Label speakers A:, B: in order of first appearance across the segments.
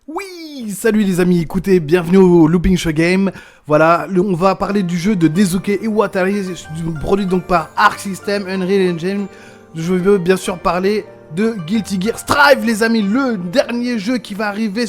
A: Oui, salut les amis, écoutez, bienvenue au Looping Show Game. Voilà, on va parler du jeu de Daisuke Iwatari, produit donc par Arc System, Unreal Engine. Je veux bien sûr parler de Guilty Gear Strive, les amis, le dernier jeu qui va arriver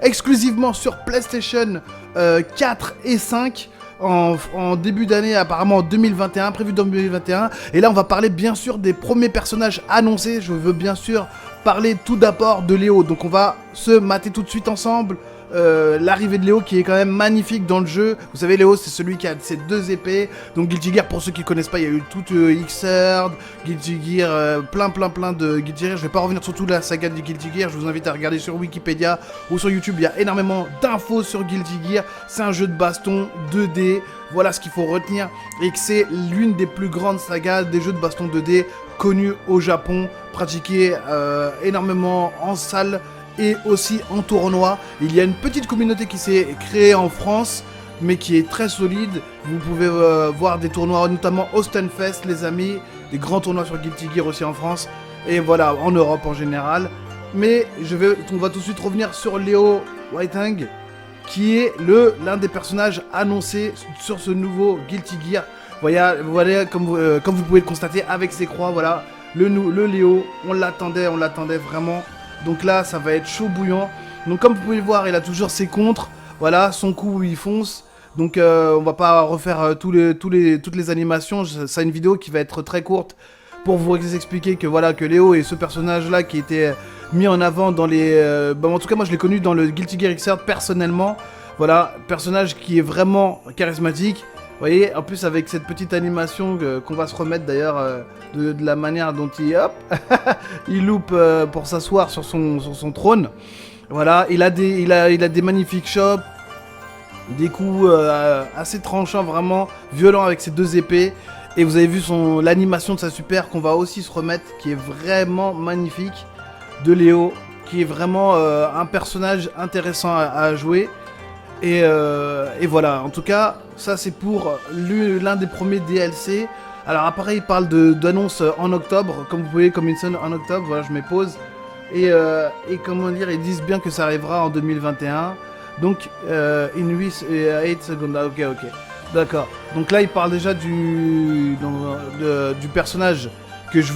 A: exclusivement sur PlayStation 4 et 5. En début d'année, apparemment en 2021, prévu dans 2021. Et là, on va parler bien sûr des premiers personnages annoncés. Je veux bien sûr parler tout d'abord de Léo. Donc on va se mater tout de suite ensemble l'arrivée de Léo qui est quand même magnifique dans le jeu. Vous savez, Léo, c'est celui qui a ses deux épées. Donc Guilty Gear, pour ceux qui ne connaissent pas, il y a eu tout Xrd, Guilty Gear, plein de Guilty Gear. Je vais pas revenir sur toute la saga de Guilty Gear. Je vous invite à regarder sur Wikipédia ou sur YouTube. Il y a énormément d'infos sur Guilty Gear. C'est un jeu de baston 2D. Voilà ce qu'il faut retenir. Et que c'est l'une des plus grandes sagas des jeux de baston 2D connus au Japon, pratiqués énormément en salle et aussi en tournoi. Il y a une petite communauté qui s'est créée en France, mais qui est très solide. Vous pouvez voir des tournois, notamment au Stunfest, les amis, des grands tournois sur Guilty Gear aussi en France, et voilà, en Europe en général. Mais on va tout de suite revenir sur Léo Whitehang, qui est l'un des personnages annoncés sur ce nouveau Guilty Gear. Voilà comme vous pouvez le constater avec ses croix, voilà, le Léo, on l'attendait vraiment. Donc là, ça va être chaud bouillant. Donc comme vous pouvez le voir, il a toujours ses contres. Voilà, son coup, il fonce. Donc on va pas refaire toutes les animations. C'est une vidéo qui va être très courte pour vous expliquer que voilà, que Léo est ce personnage-là qui était mis en avant dans les... en tout cas, moi, je l'ai connu dans le Guilty Gear Xrd personnellement. Voilà, personnage qui est vraiment charismatique. Vous voyez, en plus avec cette petite animation qu'on va se remettre d'ailleurs de la manière dont il loupe pour s'asseoir sur son trône. Voilà, il a des magnifiques chops, des coups assez tranchants, vraiment violents avec ses deux épées. Et vous avez vu l'animation de sa super qu'on va aussi se remettre, qui est vraiment magnifique, de Léo, qui est vraiment un personnage intéressant à jouer. Et voilà, en tout cas, ça c'est pour l'un des premiers DLC. Alors après, il parle d'annonce en octobre, comme vous pouvez, comme une scène en octobre, voilà, je mets pause. Et comment dire, ils disent bien que ça arrivera en 2021. Donc, in 8 secondes, ok, d'accord. Donc là, il parle déjà du personnage que je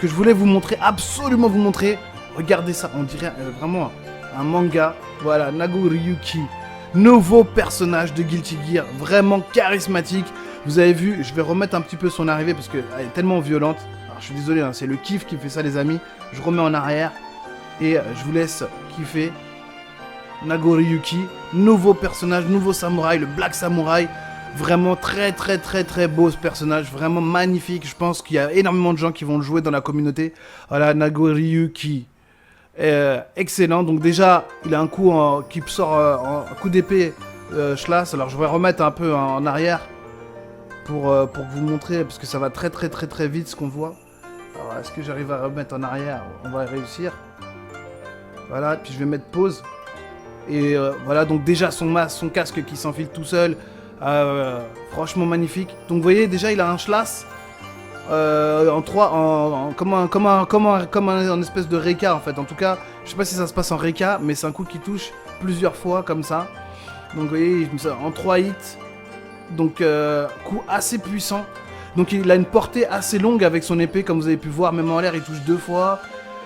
A: voulais vous montrer, absolument vous montrer. Regardez ça, on dirait vraiment un manga. Voilà, Nagoriyuki. Nouveau personnage de Guilty Gear, vraiment charismatique. Vous avez vu, je vais remettre un petit peu son arrivée parce qu'elle est tellement violente. Alors je suis désolé, hein, c'est le kiff qui fait ça les amis. Je remets en arrière et je vous laisse kiffer. Nagoriyuki, nouveau personnage, nouveau samouraï, le Black Samurai. Vraiment très beau ce personnage, vraiment magnifique. Je pense qu'il y a énormément de gens qui vont le jouer dans la communauté. Voilà, Nagoriyuki. Excellent, donc déjà il a un coup qui sort un coup d'épée Schlass. Alors je vais remettre un peu en arrière pour vous montrer parce que ça va très vite ce qu'on voit. Alors est-ce que j'arrive à remettre en arrière? On va réussir. Voilà, puis je vais mettre pause. Et voilà, donc déjà son casque qui s'enfile tout seul, franchement magnifique. Donc vous voyez déjà il a un Schlass comme un espèce de Reka en fait. En tout cas, je sais pas si ça se passe en Reka, mais c'est un coup qui touche plusieurs fois comme ça. Donc vous voyez, en 3 hits. Donc coup assez puissant. Donc il a une portée assez longue avec son épée, comme vous avez pu voir, même en l'air il touche 2 fois.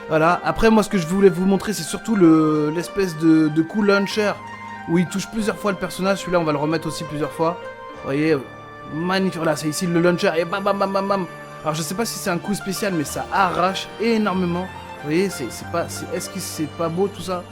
A: Voilà, après moi ce que je voulais vous montrer c'est surtout l'espèce de coup launcher où il touche plusieurs fois le personnage. Celui-là on va le remettre aussi plusieurs fois. Vous voyez, magnifique, voilà, c'est ici le launcher et bam bam bam bam bam. Alors je sais pas si c'est un coup spécial mais ça arrache énormément. Vous voyez, est-ce que c'est pas beau tout ça?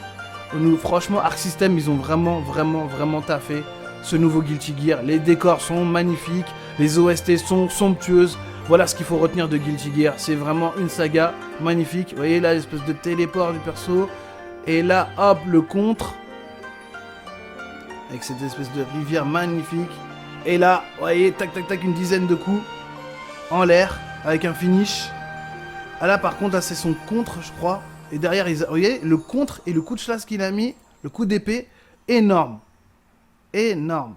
A: Franchement, Arc System ils ont vraiment taffé ce nouveau Guilty Gear. Les décors sont magnifiques, les OST sont somptueuses. Voilà ce qu'il faut retenir de Guilty Gear, c'est vraiment une saga magnifique. Vous voyez là l'espèce de téléport du perso. Et là hop le contre. Avec cette espèce de rivière magnifique. Et là, vous voyez, tac, une dizaine de coups en l'air, avec un finish. Ah là, par contre, là, c'est son contre, je crois. Et derrière, vous voyez, le contre et le coup de Schlass qu'il a mis, le coup d'épée, énorme. Énorme.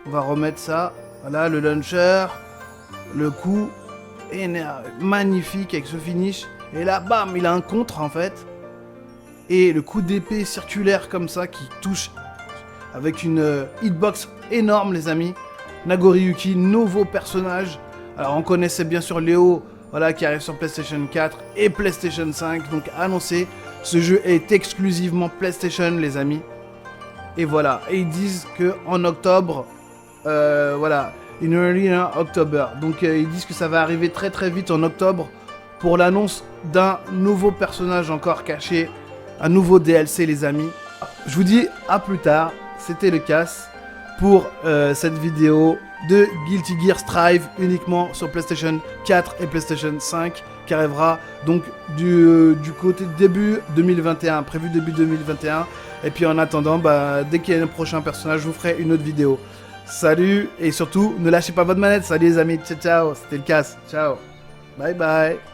A: On va remettre ça. Voilà, le launcher, le coup, magnifique avec ce finish. Et là, bam, il a un contre, en fait. et le coup d'épée circulaire comme ça qui touche avec une hitbox énorme les amis. Nagoriyuki, nouveau personnage. Alors on connaissait bien sûr Léo, voilà, qui arrive sur PlayStation 4 et PlayStation 5, donc annoncé. Ce jeu est exclusivement PlayStation les amis. Et voilà, et ils disent que en octobre, voilà, in early October. Donc ils disent que ça va arriver très très vite en octobre pour l'annonce d'un nouveau personnage encore caché, un nouveau DLC les amis. Je vous dis à plus tard, c'était le Cass pour cette vidéo de Guilty Gear Strive uniquement sur PlayStation 4 et PlayStation 5 qui arrivera donc du côté début 2021, prévu début 2021. Et puis en attendant, bah, dès qu'il y a un prochain personnage, je vous ferai une autre vidéo. Salut et surtout, ne lâchez pas votre manette. Salut les amis, ciao ciao, c'était le Cass, ciao, bye bye.